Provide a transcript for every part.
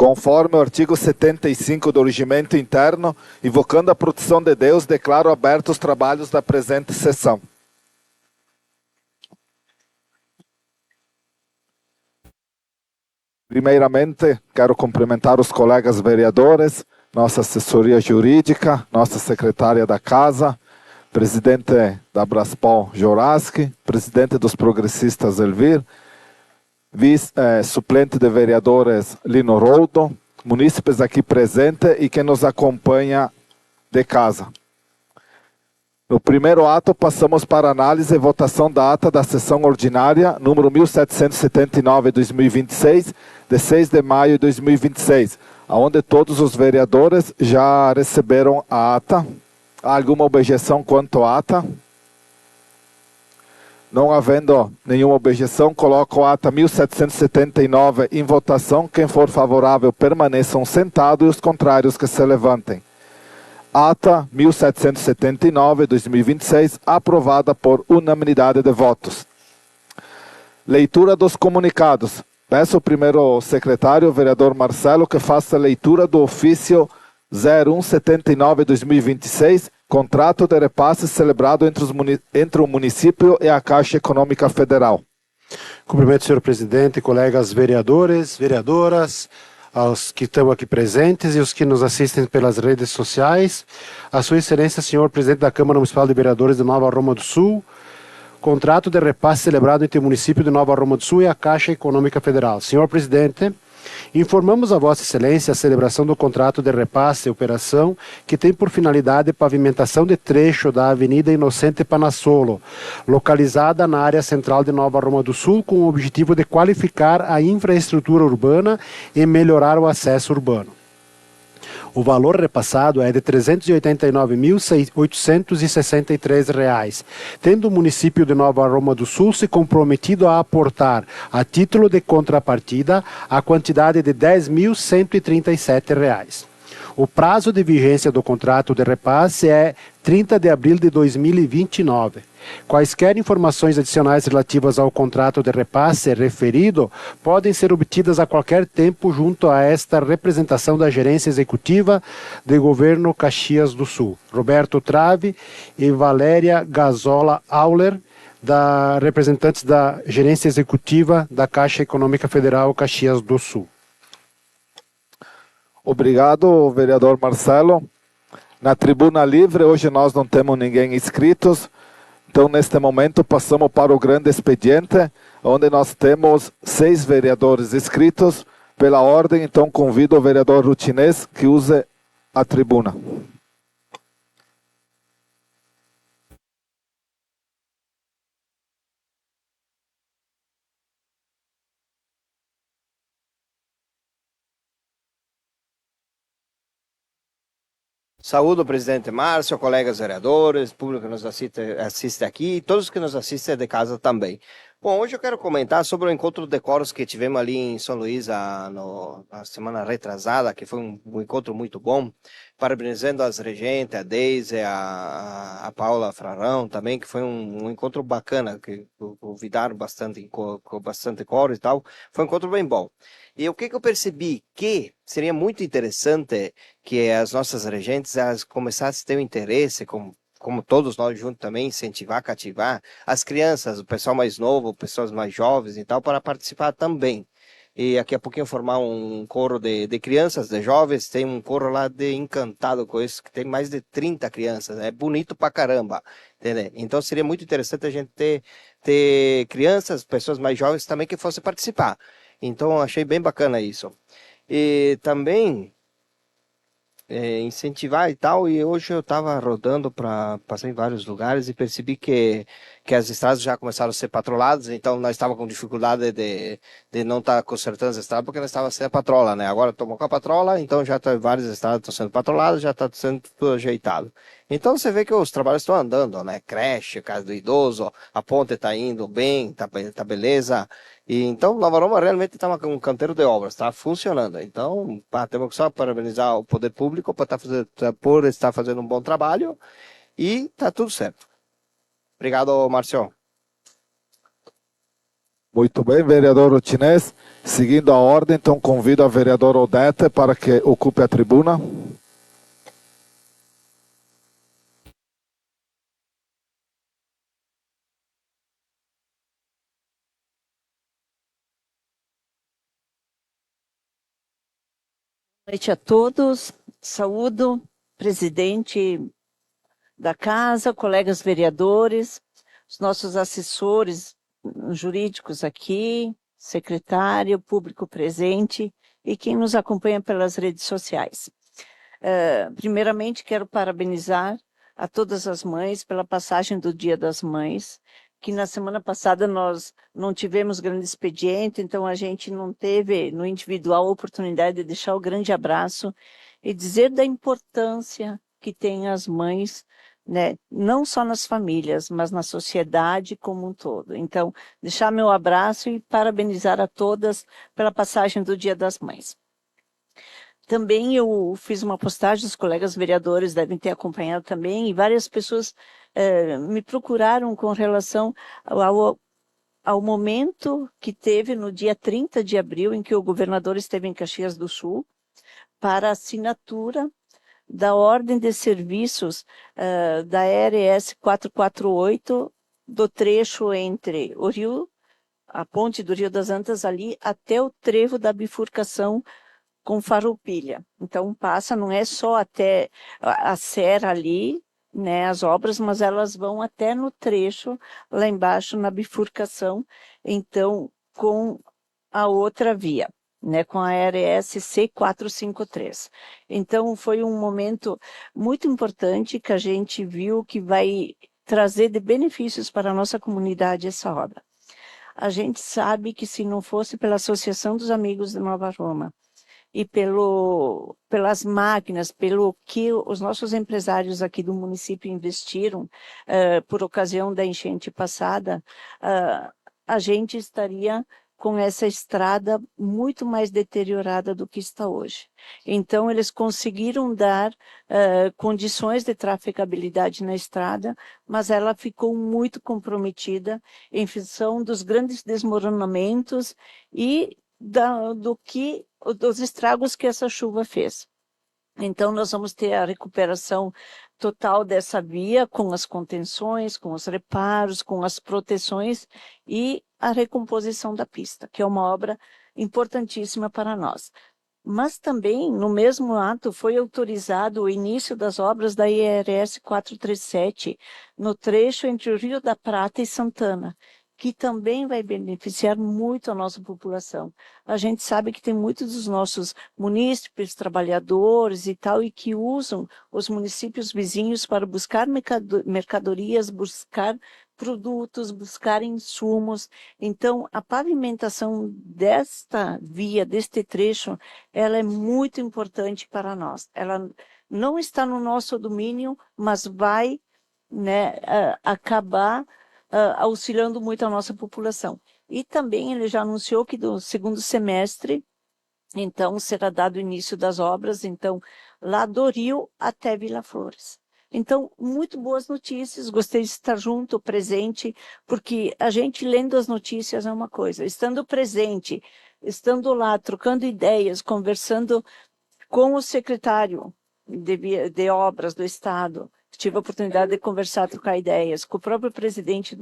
Conforme o artigo 75 do Regimento Interno, invocando a proteção de Deus, declaro abertos os trabalhos da presente sessão. Primeiramente, quero cumprimentar os colegas vereadores, nossa assessoria jurídica, nossa secretária da Casa, presidente da Braspol, Joraski, presidente dos progressistas, Elvir, suplente de vereadores, Lino Roldo, munícipes aqui presentes e quem nos acompanha de casa. No primeiro ato, passamos para análise e votação da ata da sessão ordinária, número 1779/2026, de 6 de maio de 2026, onde todos os vereadores já receberam a ata. Há alguma objeção quanto à ata? Não havendo nenhuma objeção, coloco a ata 1779 em votação. Quem for favorável, permaneçam sentados e os contrários que se levantem. Ata 1779/2026, aprovada por unanimidade de votos. Leitura dos comunicados. Peço ao primeiro secretário, o vereador Marcelo, que faça a leitura do ofício 0179/2026, contrato de repasse celebrado entre o município e a Caixa Econômica Federal. Cumprimento, senhor presidente, colegas vereadores, vereadoras, aos que estão aqui presentes e os que nos assistem pelas redes sociais. A sua excelência, senhor presidente da Câmara Municipal de Vereadores de Nova Roma do Sul, contrato de repasse celebrado entre o município de Nova Roma do Sul e a Caixa Econômica Federal. Senhor presidente, informamos a Vossa Excelência a celebração do contrato de repasse e operação que tem por finalidade a pavimentação de trecho da Avenida Inocente Panassolo, localizada na área central de Nova Roma do Sul, com o objetivo de qualificar a infraestrutura urbana e melhorar o acesso urbano. O valor repassado é de R$ 389.863, tendo o município de Nova Roma do Sul se comprometido a aportar, a título de contrapartida, a quantidade de R$ 10.137. O prazo de vigência do contrato de repasse é 30 de abril de 2029. Quaisquer informações adicionais relativas ao contrato de repasse referido podem ser obtidas a qualquer tempo junto a esta representação da Gerência Executiva de Governo Caxias do Sul. Roberto Trave e Valéria Gazola Auler, representantes da Gerência Executiva da Caixa Econômica Federal Caxias do Sul. Obrigado, vereador Marcelo. Na tribuna livre, hoje nós não temos ninguém inscritos. Então, neste momento, passamos para o grande expediente, onde nós temos 6 vereadores inscritos. Pela ordem, então, convido o vereador Rutinês que use a tribuna. Saúdo o presidente Márcio, colegas vereadores, público que nos assiste aqui e todos que nos assistem de casa também. Bom, hoje eu quero comentar sobre o encontro de coros que tivemos ali em São Luís na semana retrasada, que foi um encontro muito bom, parabenizando as regentes, a Deise, a Paula Frarão também, que foi um encontro bacana, que convidaram bastante, com bastante coro e tal, foi um encontro bem bom. E o que eu percebi? Que seria muito interessante que as nossas regentes começassem a ter um interesse, como todos nós juntos também, incentivar, cativar as crianças, o pessoal mais novo, pessoas mais jovens e tal, para participar também. E daqui a pouquinho formar um coro de crianças, de jovens, tem um coro lá de Encantado com isso, que tem mais de 30 crianças, é bonito pra caramba, entendeu? Então seria muito interessante a gente ter crianças, pessoas mais jovens também que fossem participar. Então, achei bem bacana isso. E também incentivar e tal, e hoje eu estava rodando para passar em vários lugares e percebi que as estradas já começaram a ser patroladas, então nós estávamos com dificuldade de não estar consertando as estradas, porque nós estávamos sem a patrola, né? Agora tomou com a patrola, então já várias estradas estão sendo patroladas, já está sendo tudo ajeitado. Então você vê que os trabalhos estão andando, né? Creche, casa do idoso, a ponte está indo bem, tá beleza. E então Nova Roma realmente está um canteiro de obras, está funcionando. Então, temos que só parabenizar o poder público por estar fazendo um bom trabalho e está tudo certo. Obrigado, Márcio. Muito bem, vereador Otinês. Seguindo a ordem, então convido a vereadora Odete para que ocupe a tribuna. Boa noite a todos. Saúdo, presidente da casa, colegas vereadores, os nossos assessores jurídicos aqui, secretário, público presente e quem nos acompanha pelas redes sociais. Primeiramente, quero parabenizar a todas as mães pela passagem do Dia das Mães, que na semana passada nós não tivemos grande expediente, então a gente não teve no individual a oportunidade de deixar o grande abraço e dizer da importância que tem as mães, né, não só nas famílias, mas na sociedade como um todo. Então, deixar meu abraço e parabenizar a todas pela passagem do Dia das Mães. Também eu fiz uma postagem, os colegas vereadores devem ter acompanhado também, e várias pessoas me procuraram com relação ao momento que teve no dia 30 de abril, em que o governador esteve em Caxias do Sul, para assinatura da ordem de serviços da RS 448, do trecho entre a ponte do Rio das Antas ali, até o trevo da bifurcação com Farroupilha. Então passa, não é só até a serra ali, né, as obras, mas elas vão até no trecho, lá embaixo, na bifurcação, então, com a outra via, né, com a RS C453. Então, foi um momento muito importante que a gente viu que vai trazer de benefícios para a nossa comunidade essa obra. A gente sabe que se não fosse pela Associação dos Amigos de Nova Roma, e pelas máquinas, pelo que os nossos empresários aqui do município investiram por ocasião da enchente passada, a gente estaria com essa estrada muito mais deteriorada do que está hoje. Então, eles conseguiram dar condições de trafegabilidade na estrada, mas ela ficou muito comprometida em função dos grandes desmoronamentos e dos estragos que essa chuva fez. Então, nós vamos ter a recuperação total dessa via, com as contenções, com os reparos, com as proteções e a recomposição da pista, que é uma obra importantíssima para nós. Mas também, no mesmo ato, foi autorizado o início das obras da IRS 437, no trecho entre o Rio da Prata e Santana, que também vai beneficiar muito a nossa população. A gente sabe que tem muitos dos nossos munícipes, trabalhadores e tal, e que usam os municípios vizinhos para buscar mercadorias, buscar produtos, buscar insumos. Então, a pavimentação desta via, deste trecho, ela é muito importante para nós. Ela não está no nosso domínio, mas vai, né, acabar auxiliando muito a nossa população. E também ele já anunciou que do segundo semestre, então, será dado o início das obras, então, lá do Rio até Vila Flores. Então, muito boas notícias, gostei de estar junto, presente, porque a gente lendo as notícias é uma coisa, estando presente, estando lá, trocando ideias, conversando com o secretário de obras do Estado, tive a oportunidade de conversar, trocar ideias, com o próprio presidente,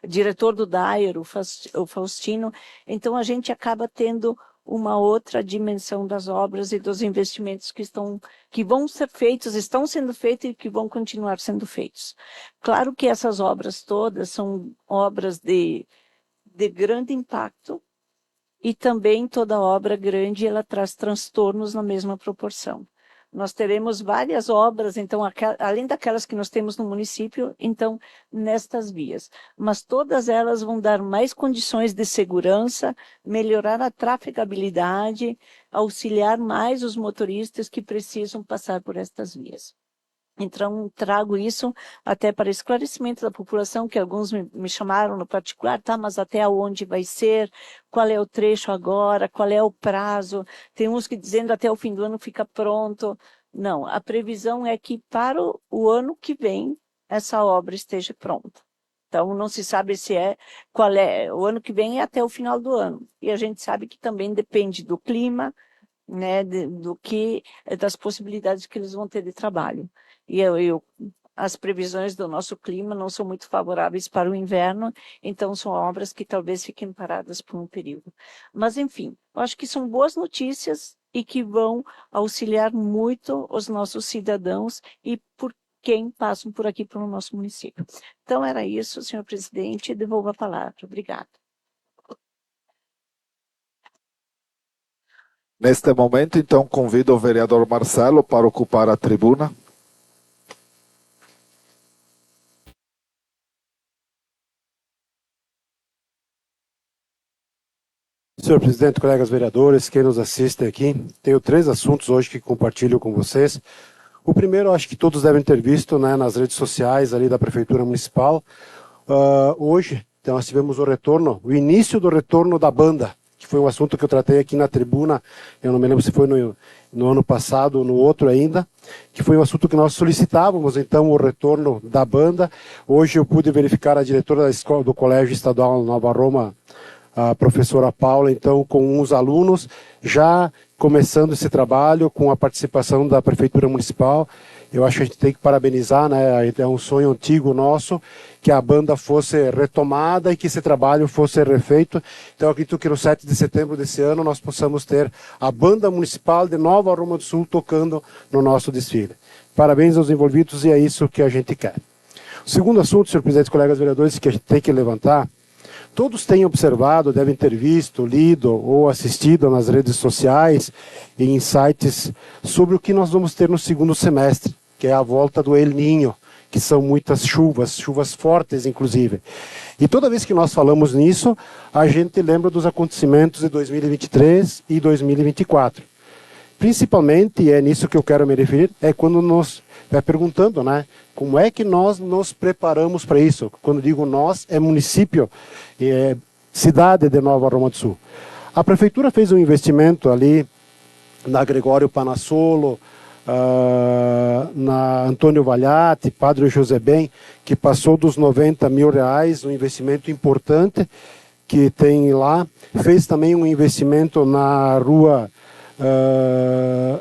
diretor do DAIR, o Faustino, então a gente acaba tendo uma outra dimensão das obras e dos investimentos que vão ser feitos, estão sendo feitos e que vão continuar sendo feitos. Claro que essas obras todas são obras de grande impacto, e também toda obra grande, ela traz transtornos na mesma proporção. Nós teremos várias obras, então, além daquelas que nós temos no município, então, nestas vias. Mas todas elas vão dar mais condições de segurança, melhorar a trafegabilidade, auxiliar mais os motoristas que precisam passar por estas vias. Então, trago isso até para esclarecimento da população, que alguns me chamaram no particular, tá, mas até onde vai ser, qual é o trecho agora, qual é o prazo, tem uns que dizendo até o fim do ano fica pronto. Não, a previsão é que para o ano que vem essa obra esteja pronta. Então, não se sabe o ano que vem é até o final do ano. E a gente sabe que também depende do clima, né, das possibilidades que eles vão ter de trabalho. E as previsões do nosso clima não são muito favoráveis para o inverno, então são obras que talvez fiquem paradas por um período. Mas, enfim, eu acho que são boas notícias e que vão auxiliar muito os nossos cidadãos e por quem passam por aqui pelo nosso município. Então, era isso, senhor presidente, devolvo a palavra. Obrigada. Neste momento, então, convido o vereador Marcelo para ocupar a tribuna. Senhor presidente, colegas vereadores, quem nos assiste aqui, tenho 3 assuntos hoje que compartilho com vocês. O primeiro, acho que todos devem ter visto, né, nas redes sociais ali da Prefeitura Municipal. Hoje, então, nós tivemos o início do retorno da banda, que foi um assunto que eu tratei aqui na tribuna, eu não me lembro se foi no ano passado ou no outro ainda, que foi um assunto que nós solicitávamos, então, o retorno da banda. Hoje eu pude verificar a diretora da escola, do Colégio Estadual Nova Roma, a professora Paula, então, com uns alunos, já começando esse trabalho com a participação da Prefeitura Municipal. Eu acho que a gente tem que parabenizar, né? É um sonho antigo nosso, que a banda fosse retomada e que esse trabalho fosse refeito. Então, eu acredito que no 7 de setembro desse ano nós possamos ter a Banda Municipal de Nova Roma do Sul tocando no nosso desfile. Parabéns aos envolvidos e é isso que a gente quer. O segundo assunto, senhor presidente, colegas vereadores, que a gente tem que levantar, todos têm observado, devem ter visto, lido ou assistido nas redes sociais e em sites sobre o que nós vamos ter no segundo semestre, que é a volta do El Niño, que são muitas chuvas fortes inclusive. E toda vez que nós falamos nisso, a gente lembra dos acontecimentos de 2023 e 2024. Principalmente, e é nisso que eu quero me referir, é quando nos vai perguntando, né, como é que nós nos preparamos para isso? Quando digo nós, é município, é cidade de Nova Roma do Sul. A prefeitura fez um investimento ali na Gregório Panassolo, na Antônio Valhati, Padre José Ben, que passou dos R$90 mil, um investimento importante que tem lá. Fez também um investimento na rua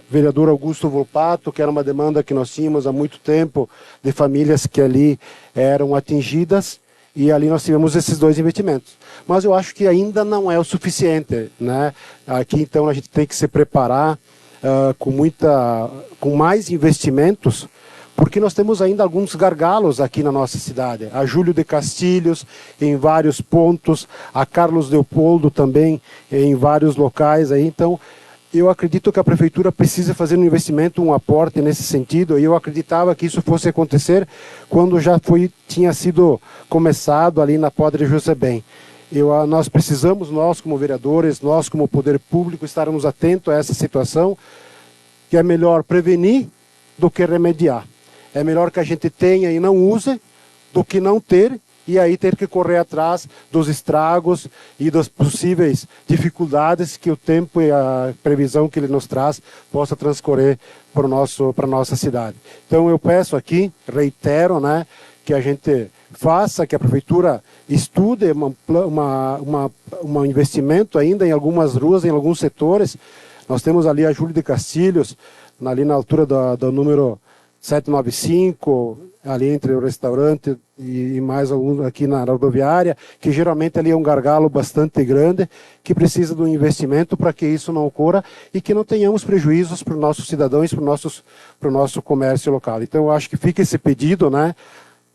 vereador Augusto Volpato, que era uma demanda que nós tínhamos há muito tempo, de famílias que ali eram atingidas, e ali nós tivemos esses 2 investimentos. Mas eu acho que ainda não é o suficiente, né? Aqui então a gente tem que se preparar com mais investimentos, porque nós temos ainda alguns gargalos aqui na nossa cidade. A Júlio de Castilhos, em vários pontos, a Carlos Leopoldo também, em vários locais aí. Então, eu acredito que a prefeitura precisa fazer um investimento, um aporte nesse sentido, e eu acreditava que isso fosse acontecer quando já tinha sido começado ali na Padre José Ben. Nós precisamos, nós como vereadores, nós como poder público, estarmos atentos a essa situação, que é melhor prevenir do que remediar. É melhor que a gente tenha e não use do que não ter, e aí ter que correr atrás dos estragos e das possíveis dificuldades que o tempo e a previsão que ele nos traz possa transcorrer para a nossa cidade. Então eu peço aqui, reitero, né, que a gente faça, que a prefeitura estude um investimento ainda em algumas ruas, em alguns setores. Nós temos ali a Júlio de Castilhos, ali na altura do número 795, ali entre o restaurante e mais alguns aqui na rodoviária, que geralmente ali é um gargalo bastante grande, que precisa de um investimento para que isso não ocorra e que não tenhamos prejuízos para os nossos cidadãos e para o nosso comércio local. Então eu acho que fica esse pedido, né,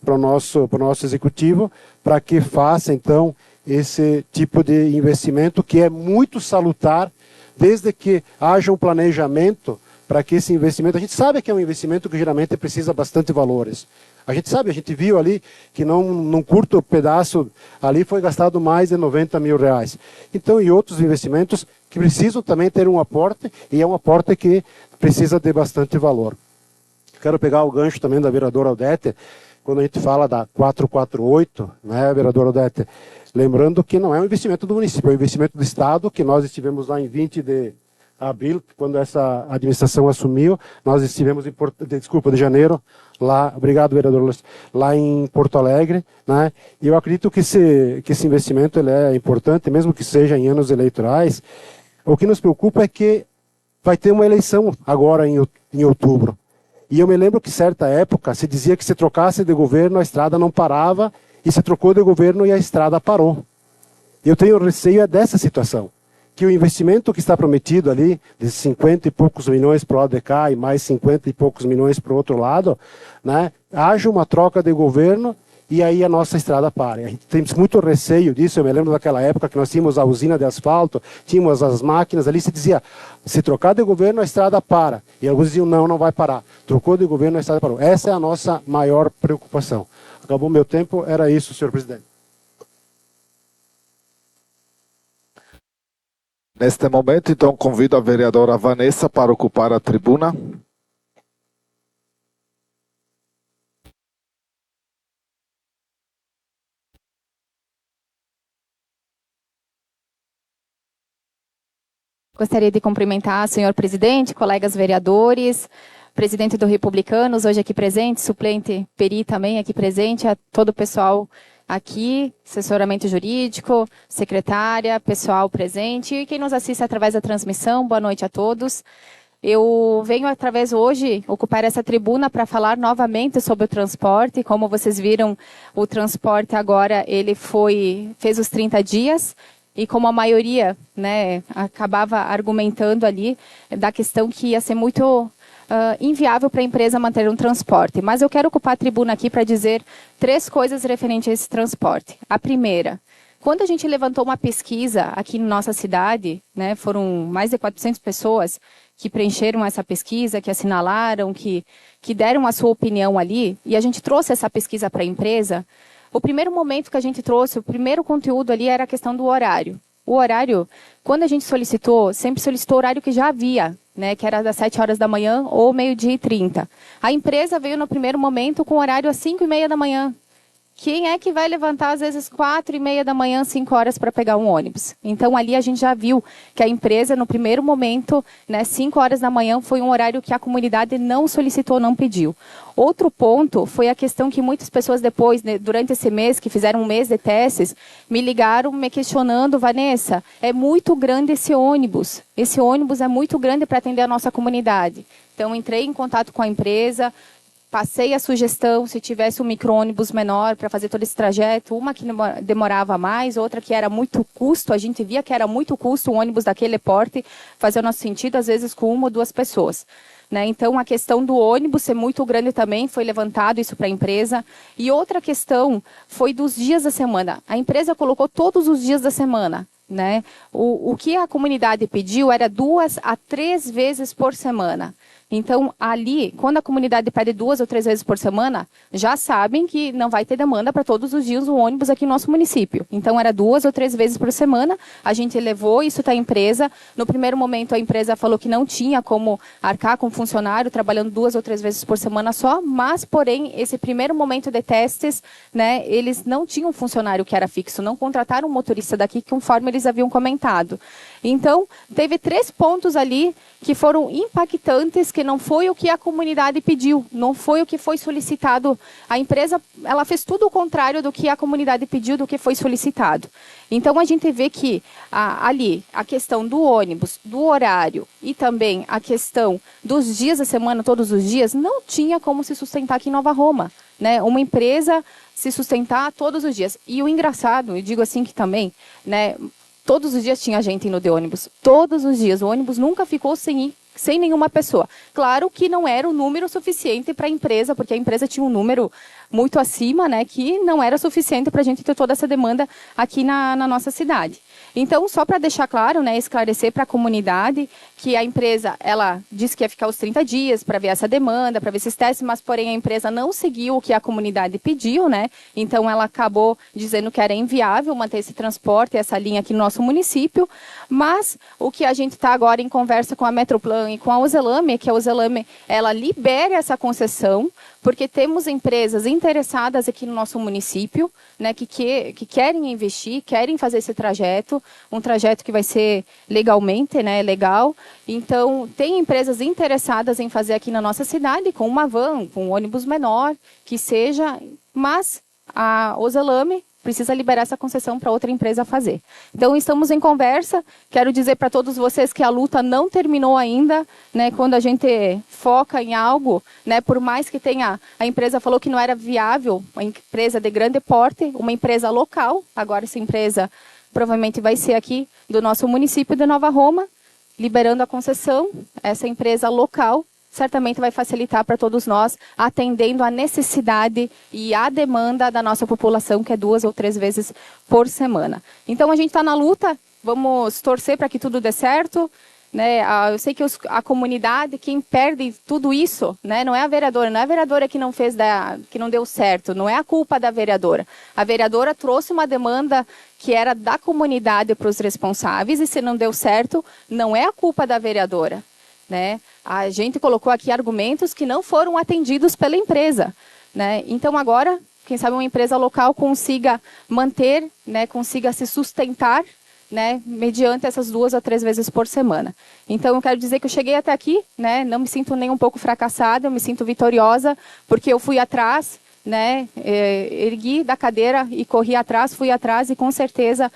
para o nosso executivo, para que faça então esse tipo de investimento, que é muito salutar, desde que haja um planejamento para que esse investimento, a gente sabe que é um investimento que geralmente precisa bastante valores. A gente sabe, a gente viu ali que num curto pedaço ali foi gastado mais de R$90 mil. Então, e outros investimentos que precisam também ter um aporte, e é um aporte que precisa de bastante valor. Quero pegar o gancho também da vereadora Odete, quando a gente fala da 448, né, vereadora Odete? Lembrando que não é um investimento do município, é um investimento do Estado, que nós estivemos lá em 20 de abril, quando essa administração assumiu, nós estivemos de janeiro, lá, obrigado, vereador Luiz, lá em Porto Alegre, né? E eu acredito que esse investimento ele é importante, mesmo que seja em anos eleitorais. O que nos preocupa é que vai ter uma eleição agora em outubro. E eu me lembro que, certa época, se dizia que se trocasse de governo, a estrada não parava, e se trocou de governo e a estrada parou. Eu tenho receio dessa situação, que o investimento que está prometido ali, de 50 e poucos milhões para o lado de cá e mais 50 e poucos milhões para o outro lado, né, haja uma troca de governo e aí a nossa estrada para. A gente tem muito receio disso. Eu me lembro daquela época que nós tínhamos a usina de asfalto, tínhamos as máquinas ali, se dizia, se trocar de governo a estrada para. E alguns diziam, não, não vai parar. Trocou de governo a estrada parou. Essa é a nossa maior preocupação. Acabou meu tempo, era isso, senhor presidente. Neste momento, então, convido a vereadora Vanessa para ocupar a tribuna. Gostaria de cumprimentar o senhor presidente, colegas vereadores, presidente do Republicanos, hoje aqui presente, suplente Peri também aqui presente, a todo o pessoal aqui, assessoramento jurídico, secretária, pessoal presente e quem nos assiste através da transmissão, boa noite a todos. Eu venho através hoje ocupar essa tribuna para falar novamente sobre o transporte. Como vocês viram, o transporte agora ele fez os 30 dias e como a maioria, né, acabava argumentando ali da questão que ia ser muito inviável para a empresa manter um transporte. Mas eu quero ocupar a tribuna aqui para dizer 3 coisas referentes a esse transporte. A primeira, quando a gente levantou uma pesquisa aqui na nossa cidade, né, foram mais de 400 pessoas que preencheram essa pesquisa, que assinalaram, que deram a sua opinião ali, e a gente trouxe essa pesquisa para a empresa. O primeiro momento que a gente trouxe, o primeiro conteúdo ali era a questão do horário. O horário, quando a gente solicitou, sempre solicitou o horário que já havia, né, que era das 7 horas da manhã ou 12h30. A empresa veio no primeiro momento com horário às 5h30 da manhã. Quem é que vai levantar, às vezes, 4h30 da manhã, 5 horas para pegar um ônibus? Então, ali a gente já viu que a empresa, no primeiro momento, né, 5 horas da manhã, foi um horário que a comunidade não solicitou, não pediu. Outro ponto foi a questão que muitas pessoas depois, né, durante esse mês, que fizeram um mês de testes, me ligaram me questionando, Vanessa, é muito grande esse ônibus é muito grande para atender a nossa comunidade. Então, entrei em contato com a empresa, passei a sugestão, se tivesse um micro-ônibus menor para fazer todo esse trajeto, uma que demorava mais, outra que era muito custo, a gente via que era muito custo um ônibus daquele porte, fazer o nosso sentido, às vezes com 1 ou 2 pessoas. Né? Então, a questão do ônibus ser muito grande também, foi levantado isso para a empresa. E outra questão foi dos dias da semana. A empresa colocou todos os dias da semana. Né? O que a comunidade pediu era 2 a 3 vezes por semana. Então, ali, quando a comunidade pede 2 ou 3 vezes por semana, já sabem que não vai ter demanda para todos os dias o ônibus aqui no nosso município. Então, era 2 ou 3 vezes por semana, a gente levou isso para a empresa. No primeiro momento, a empresa falou que não tinha como arcar com funcionário, trabalhando 2 ou 3 vezes por semana só, mas, porém, esse primeiro momento de testes, né, eles não tinham funcionário que era fixo, não contrataram um motorista daqui, conforme eles haviam comentado. Então, teve 3 pontos ali que foram impactantes, que não foi o que a comunidade pediu, não foi o que foi solicitado. A empresa, ela fez tudo o contrário do que a comunidade pediu, do que foi solicitado. Então, a gente vê que ali, a questão do ônibus, do horário e também a questão dos dias da semana, todos os dias, não tinha como se sustentar aqui em Nova Roma. Né? Uma empresa se sustentar todos os dias. E o engraçado, eu digo assim que também, né, todos os dias tinha gente indo de ônibus. Todos os dias. O ônibus nunca ficou sem nenhuma pessoa. Claro que não era o número suficiente para a empresa, porque a empresa tinha um número muito acima, né, que não era suficiente para a gente ter toda essa demanda aqui na nossa cidade. Então, só para deixar claro, né, esclarecer para a comunidade que a empresa, ela disse que ia ficar os 30 dias para ver essa demanda, para ver esses testes, mas, porém, a empresa não seguiu o que a comunidade pediu, né? Então, ela acabou dizendo que era inviável manter esse transporte, essa linha aqui no nosso município, mas o que a gente está agora em conversa com a Metroplan e com a Uzelame, é que a Uzelame, ela libere essa concessão, porque temos empresas interessadas aqui no nosso município, né, que querem investir, querem fazer esse trajeto. trajeto, um trajeto que vai ser legalmente, né, legal. Então, tem empresas interessadas em fazer aqui na nossa cidade, com uma van, com um ônibus menor, que seja, mas a Oselame precisa liberar essa concessão para outra empresa fazer. Então, estamos em conversa. Quero dizer para todos vocês que a luta não terminou ainda, né? Quando a gente foca em algo, né? Por mais que tenha, a empresa falou que não era viável, uma empresa de grande porte, uma empresa local. Agora essa empresa provavelmente vai ser aqui do nosso município de Nova Roma, liberando a concessão. Essa empresa local certamente vai facilitar para todos nós, atendendo a necessidade e a demanda da nossa população, que é 2 ou 3 vezes por semana. Então, a gente está na luta, vamos torcer para que tudo dê certo. Né? Eu sei que a comunidade, quem perde tudo isso, né? Não é a vereadora que não fez, que não deu certo, não é a culpa da vereadora. A vereadora trouxe uma demanda que era da comunidade para os responsáveis, e se não deu certo, não é a culpa da vereadora. Né? A gente colocou aqui argumentos que não foram atendidos pela empresa. Né? Então, agora, quem sabe uma empresa local consiga manter, né, consiga se sustentar, né, mediante essas 2 a 3 vezes por semana. Então, eu quero dizer que eu cheguei até aqui, né, não me sinto nem um pouco fracassada, eu me sinto vitoriosa, porque eu fui atrás, né, ergui da cadeira e corri atrás, fui atrás, e com certeza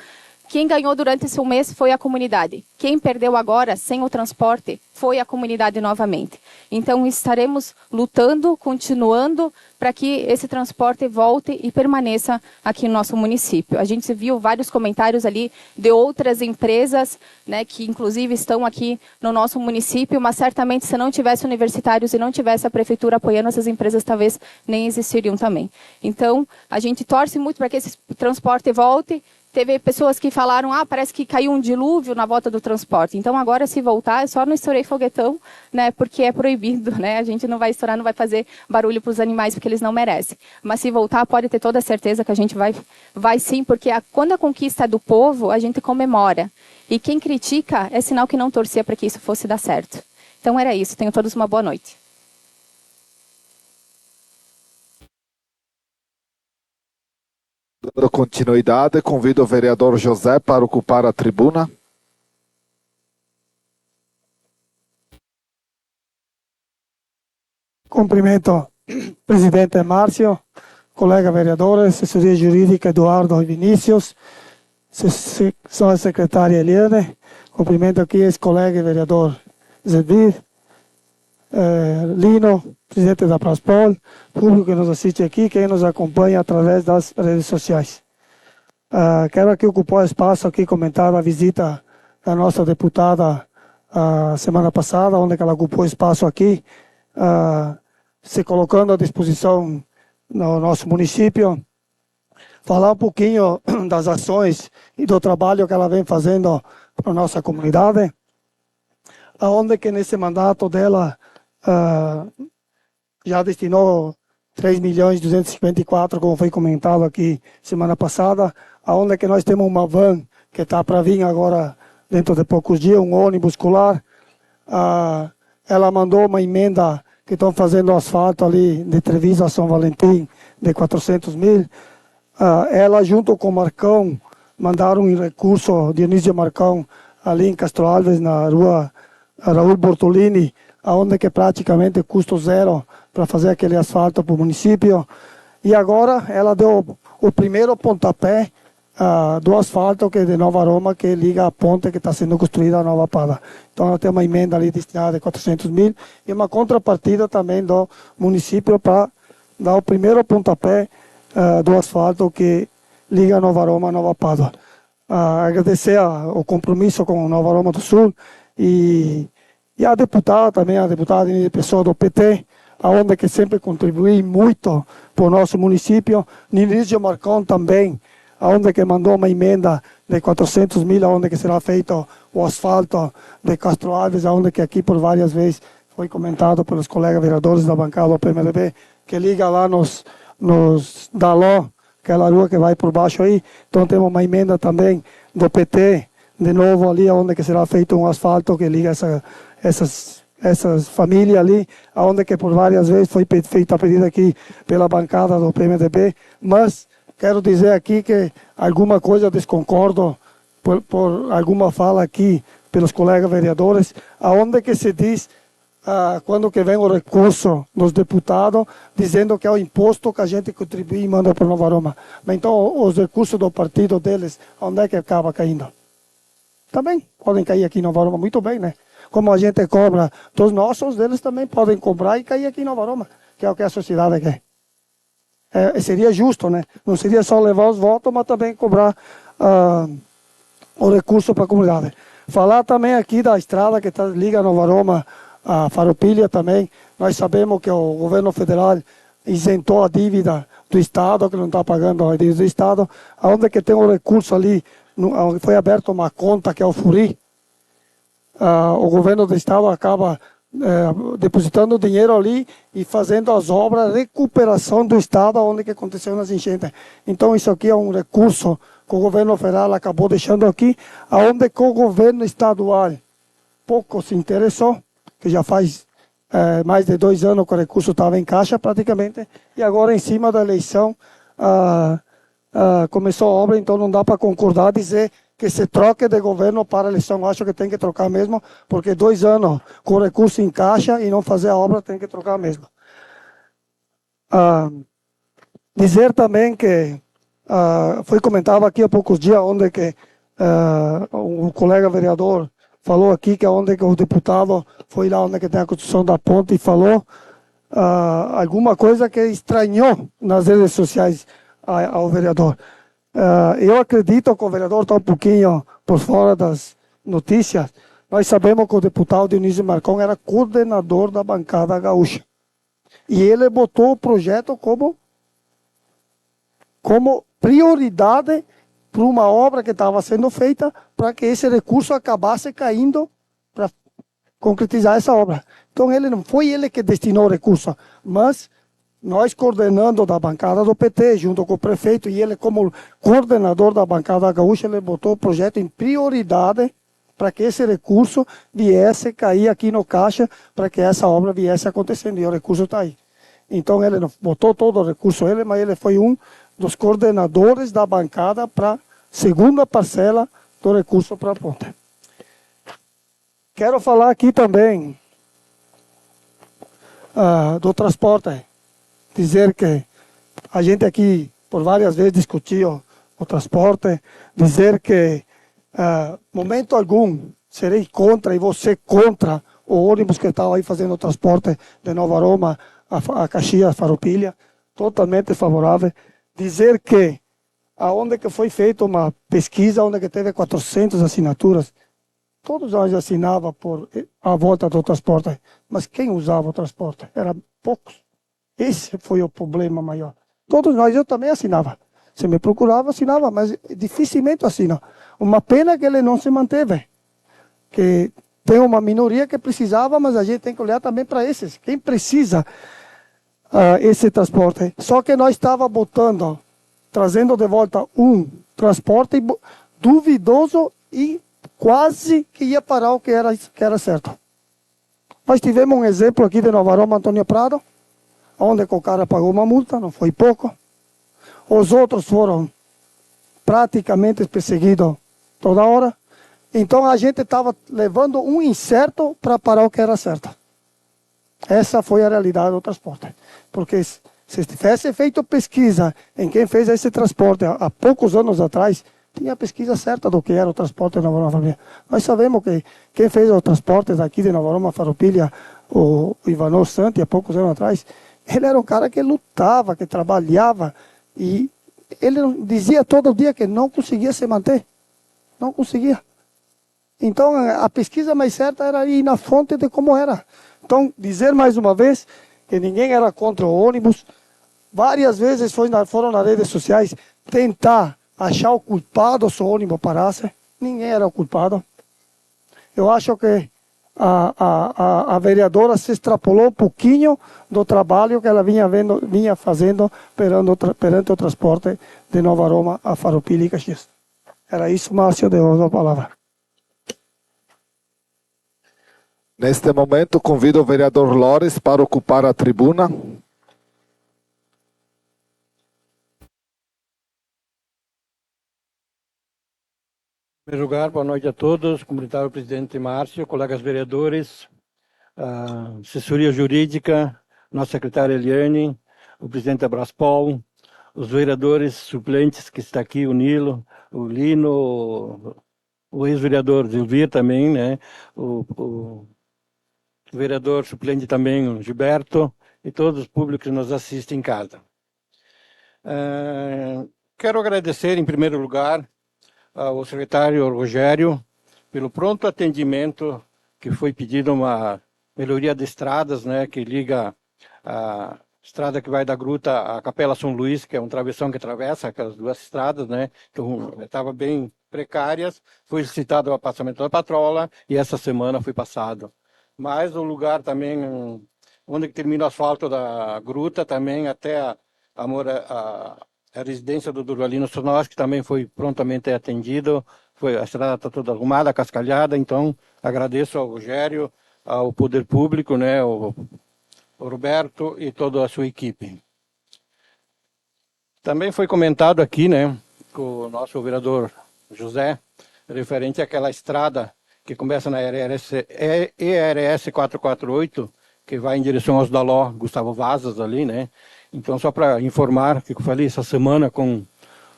quem ganhou durante esse mês foi a comunidade. Quem perdeu agora, sem o transporte, foi a comunidade novamente. Então, estaremos lutando, continuando, para que esse transporte volte e permaneça aqui no nosso município. A gente viu vários comentários ali de outras empresas, né, que inclusive estão aqui no nosso município, mas certamente se não tivesse universitários e não tivesse a prefeitura apoiando, essas empresas talvez nem existiriam também. Então, a gente torce muito para que esse transporte volte. Teve pessoas que falaram, parece que caiu um dilúvio na volta do transporte. Então, agora, se voltar, é só não estourei foguetão, né, porque é proibido, né? A gente não vai estourar, não vai fazer barulho para os animais, porque eles não merecem. Mas se voltar, pode ter toda a certeza que a gente vai sim, porque quando a conquista é do povo, a gente comemora. E quem critica é sinal que não torcia para que isso fosse dar certo. Então, era isso. Tenham todos uma boa noite. Dando continuidade, convido o vereador José para ocupar a tribuna. Cumprimento o presidente Márcio, colega vereadores, assessoria jurídica Eduardo e Vinícius, sou a secretária Eliane, cumprimento aqui esse colega vereador Zebir, Lino, presidente da Praspol, público que nos assiste aqui, quem nos acompanha através das redes sociais. Quero aqui ocupar o espaço aqui, comentar a visita da nossa deputada a semana passada, onde ela ocupou espaço aqui, se colocando à disposição no nosso município, falar um pouquinho das ações e do trabalho que ela vem fazendo para a nossa comunidade, aonde que nesse mandato dela já destinou 3.254.000, como foi comentado aqui semana passada, aonde que nós temos uma van que está para vir agora dentro de poucos dias, um ônibus escolar. Ela mandou uma emenda que estão fazendo asfalto ali de Treviso a São Valentim de 400.000. Ela junto com o Marcão mandaram um recurso, Dionísio Marcão, ali em Castro Alves, na rua Raul Bortolini, onde que praticamente custo zero para fazer aquele asfalto para o município. E agora ela deu o primeiro pontapé do asfalto que é de Nova Roma, que liga a ponte que está sendo construída a Nova Pada. Então ela tem uma emenda ali destinada de 400.000 e uma contrapartida também do município para dar o primeiro pontapé do asfalto que liga Nova Roma a Nova Pada. Agradecer o compromisso com Nova Roma do Sul e a deputada também, a deputada de pessoa do PT, aonde que sempre contribui muito para o nosso município. Ninísio Marcão também, aonde que mandou uma emenda de 400.000, aonde que será feito o asfalto de Castro Alves, aonde que aqui por várias vezes foi comentado pelos colegas vereadores da bancada do PMDB, que liga lá nos Daló, aquela rua que vai por baixo aí. Então temos uma emenda também do PT, de novo ali, onde que será feito um asfalto que liga essas famílias ali, onde que por várias vezes foi feita a pedida aqui pela bancada do PMDB, mas quero dizer aqui que alguma coisa desconcordo por alguma fala aqui pelos colegas vereadores, aonde que se diz quando que vem o recurso dos deputados, dizendo que é o imposto que a gente contribui e manda para Nova Aroma. Mas então os recursos do partido deles, onde é que acaba caindo? Também podem cair aqui em Nova Aroma, muito bem, né? Como a gente cobra dos nossos, eles também podem cobrar e cair aqui em Nova Aroma, que é o que a sociedade quer. Seria justo, né? Não seria só levar os votos, mas também cobrar o recurso para a comunidade. Falar também aqui da estrada que liga Nova Aroma a Farroupilha também. Nós sabemos que o governo federal isentou a dívida do Estado, que não está pagando a dívida do Estado, onde que tem um recurso ali, onde foi aberta uma conta que é o FURI. O governo do Estado acaba depositando dinheiro ali e fazendo as obras de recuperação do Estado onde que aconteceu nas enchentes. Então isso aqui é um recurso que o governo federal acabou deixando aqui, onde que o governo estadual pouco se interessou, que já faz mais de 2 anos que o recurso estava em caixa praticamente, e agora em cima da eleição começou a obra, então não dá para concordar dizer que se troque de governo para a eleição. Eu acho que tem que trocar mesmo, porque 2 anos com o recurso em caixa e não fazer a obra tem que trocar mesmo. Dizer também que foi comentado aqui há poucos dias, onde que o colega vereador falou aqui que onde que o deputado foi lá onde que tem a construção da ponte e falou alguma coisa que estranhou nas redes sociais ao vereador. Eu acredito que o vereador está um pouquinho por fora das notícias. Nós sabemos que o deputado Dionísio Marcon era coordenador da bancada gaúcha. E ele botou o projeto como prioridade para uma obra que estava sendo feita, para que esse recurso acabasse caindo para concretizar essa obra. Então não foi ele que destinou o recurso, mas nós coordenando da bancada do PT, junto com o prefeito, e ele como coordenador da bancada gaúcha, ele botou o projeto em prioridade para que esse recurso viesse cair aqui no caixa, para que essa obra viesse acontecendo, e o recurso está aí. Então ele não botou todo o recurso, mas ele foi um dos coordenadores da bancada para a segunda parcela do recurso para a ponte. Quero falar aqui também do transporte. Dizer que a gente aqui por várias vezes discutiu o transporte, dizer que momento algum serei contra e você contra o ônibus que está aí fazendo o transporte de Nova Aroma a Caxias, Farroupilha, totalmente favorável. Dizer que aonde que foi feita uma pesquisa, onde que teve 400 assinaturas, todos nós assinava por a volta do transporte, mas quem usava o transporte? Eram poucos. Esse foi o problema maior. Todos nós, eu também assinava. Se me procurava, assinava, mas dificilmente assina. Uma pena que ele não se manteve. Que tem uma minoria que precisava, mas a gente tem que olhar também para esses. Quem precisa esse transporte? Só que nós estava trazendo de volta um transporte duvidoso e quase que ia parar o que era certo. Nós tivemos um exemplo aqui de Nova Aroma, Antônio Prado, onde o cara pagou uma multa, não foi pouco. Os outros foram praticamente perseguidos toda hora. Então a gente estava levando um incerto para parar o que era certo. Essa foi a realidade do transporte. Porque se tivesse feito pesquisa em quem fez esse transporte há poucos anos atrás, tinha a pesquisa certa do que era o transporte de Nova Aroma Farroupilha. Nós sabemos que quem fez o transporte daqui de Nova Aroma Farroupilha, o Ivanov Santi, há poucos anos atrás, ele era um cara que lutava, que trabalhava, e ele dizia todo dia que não conseguia se manter. Não conseguia. Então, a pesquisa mais certa era ir na fonte de como era. Então, dizer mais uma vez que ninguém era contra o ônibus. Várias vezes foram nas redes sociais tentar achar o culpado se o ônibus parasse. Ninguém era o culpado. Eu acho que a vereadora se extrapolou um pouquinho do trabalho que ela vinha fazendo perante o transporte de Nova Aroma a Farroupilha e Caxias. Era isso, Márcio, devolvo a palavra. Neste momento, convido o vereador Lores para ocupar a tribuna. Em primeiro lugar, boa noite a todos, cumprimentar o presidente Márcio, colegas vereadores, a assessoria jurídica, nossa secretária Eliane, o presidente Abraspol, os vereadores suplentes que está aqui, o Nilo, o Lino, o ex-vereador Zilvir também, né? O vereador suplente também, o Gilberto, e todos os públicos que nos assistem em casa. Quero agradecer, em primeiro lugar, ao secretário Rogério pelo pronto atendimento que foi pedido uma melhoria de estradas, né, que liga a estrada que vai da Gruta à Capela São Luís, que é um travessão que atravessa aquelas duas estradas, né, então estava bem precárias, foi licitado o passamento da patrola e essa semana foi passado. Mas o lugar também, onde termina o asfalto da Gruta, também até a residência do Durvalino Sonoski, que também foi prontamente atendido, a estrada está toda arrumada, cascalhada, então agradeço ao Rogério, ao Poder Público, né, ao Roberto e toda a sua equipe. Também foi comentado aqui, né, com o nosso vereador José, referente àquela estrada que começa na ERS 448, que vai em direção aos Daló, Gustavo Vazas ali, né? Então, só para informar, que eu falei essa semana com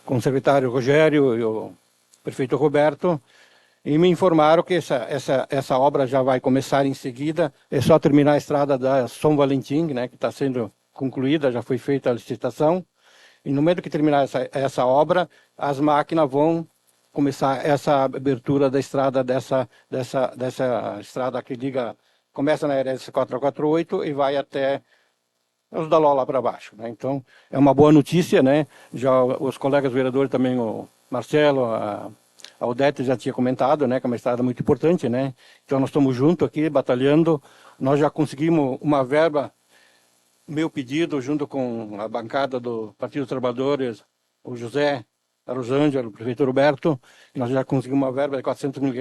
o secretário Rogério e o prefeito Roberto, e me informaram que essa obra já vai começar em seguida, é só terminar a estrada da São Valentim, né, que está sendo concluída, já foi feita a licitação, e no momento que terminar essa obra, as máquinas vão começar essa abertura da estrada, dessa estrada que liga, começa na RS 448 e vai até os Daló lá para baixo, né? Então, é uma boa notícia, né? Já os colegas vereadores também, o Marcelo, a Odete já tinha comentado, né? Que é uma estrada muito importante, né? Então, nós estamos juntos aqui, batalhando. Nós já conseguimos uma verba, meu pedido, junto com a bancada do Partido dos Trabalhadores, o José, a Rosângela, o prefeito Roberto, nós já conseguimos uma verba de R$400 mil, que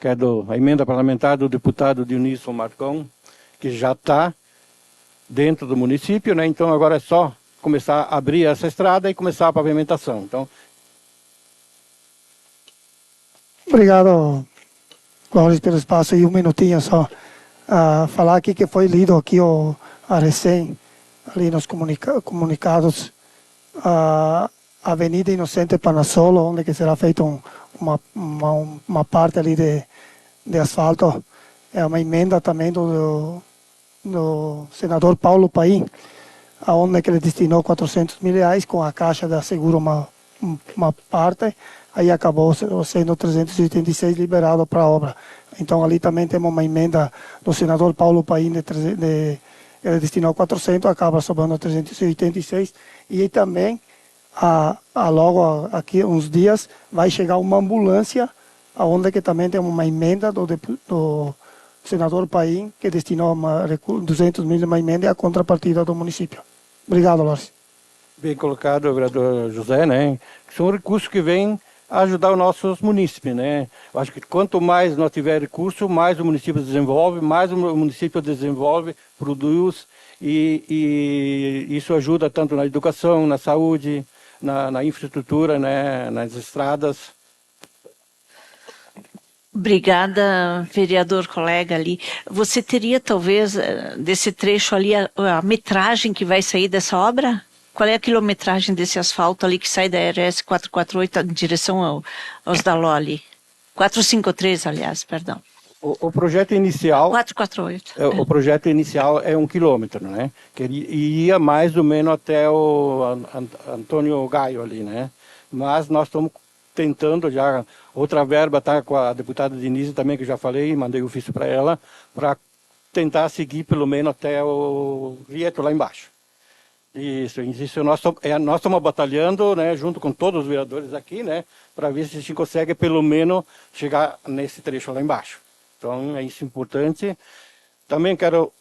é a emenda parlamentar do deputado Dionísio Marcão, que já está dentro do município, né? Então agora é só começar a abrir essa estrada e começar a pavimentação. Então, obrigado, Clóvis, pelo espaço. E um minutinho só. Falar aqui que foi lido aqui a recém, ali nos comunicados, a Avenida Inocente Panassolo, onde que será feita uma parte ali de asfalto. É uma emenda também do senador Paulo Paim, aonde que ele destinou R$400 mil, com a Caixa da Seguro uma parte, aí acabou sendo 386 liberado para a obra. Então ali também temos uma emenda do senador Paulo Paim, ele destinou 400, acaba sobrando 386, e aí também, logo aqui uns dias, vai chegar uma ambulância, aonde que também tem uma emenda do senador Paim, que destinou 200 mil, uma emenda, e a contrapartida do município. Obrigado, Lores. bem colocado, vereador José, né? São recursos que vêm ajudar os nossos munícipes, né? Eu acho que quanto mais nós tiver recurso, mais o município desenvolve, produz, e isso ajuda tanto na educação, na saúde, na infraestrutura, né? Nas estradas. Obrigada, vereador colega ali. Você teria, talvez, desse trecho ali, a metragem que vai sair dessa obra? Qual é a quilometragem desse asfalto ali que sai da RS 448 em direção aos Daló ali? 453, aliás, perdão. O projeto inicial... 448. O projeto inicial é 1 quilômetro, né? Que ia mais ou menos até o Antônio Gaio ali, né? Mas nós estamos tentando já, outra verba está com a deputada Denise também, que eu já falei, mandei o ofício para ela, para tentar seguir pelo menos até o Vieto lá embaixo. Isso nós estamos batalhando, né, junto com todos os vereadores aqui, né, para ver se a gente consegue pelo menos chegar nesse trecho lá embaixo. Então é isso importante. Também quero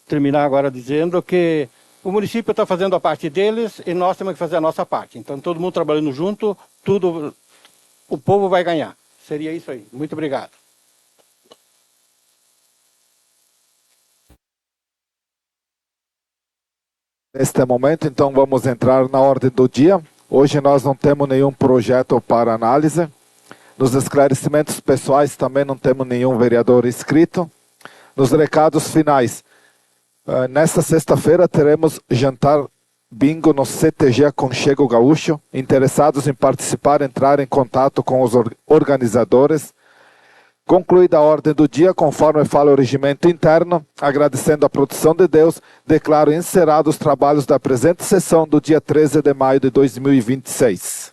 terminar agora dizendo que o município está fazendo a parte deles e nós temos que fazer a nossa parte. Então todo mundo trabalhando junto, o povo vai ganhar. Seria isso aí. Muito obrigado. Neste momento, então, vamos entrar na ordem do dia. Hoje nós não temos nenhum projeto para análise. Nos esclarecimentos pessoais também não temos nenhum vereador inscrito. Nos recados finais, nesta sexta-feira teremos jantar bingo no CTG Aconchego Gaúcho. Interessados em participar, entrar em contato com os organizadores. Concluída a ordem do dia, conforme fala o regimento interno, agradecendo a produção de Deus, declaro encerrados os trabalhos da presente sessão do dia 13 de maio de 2026.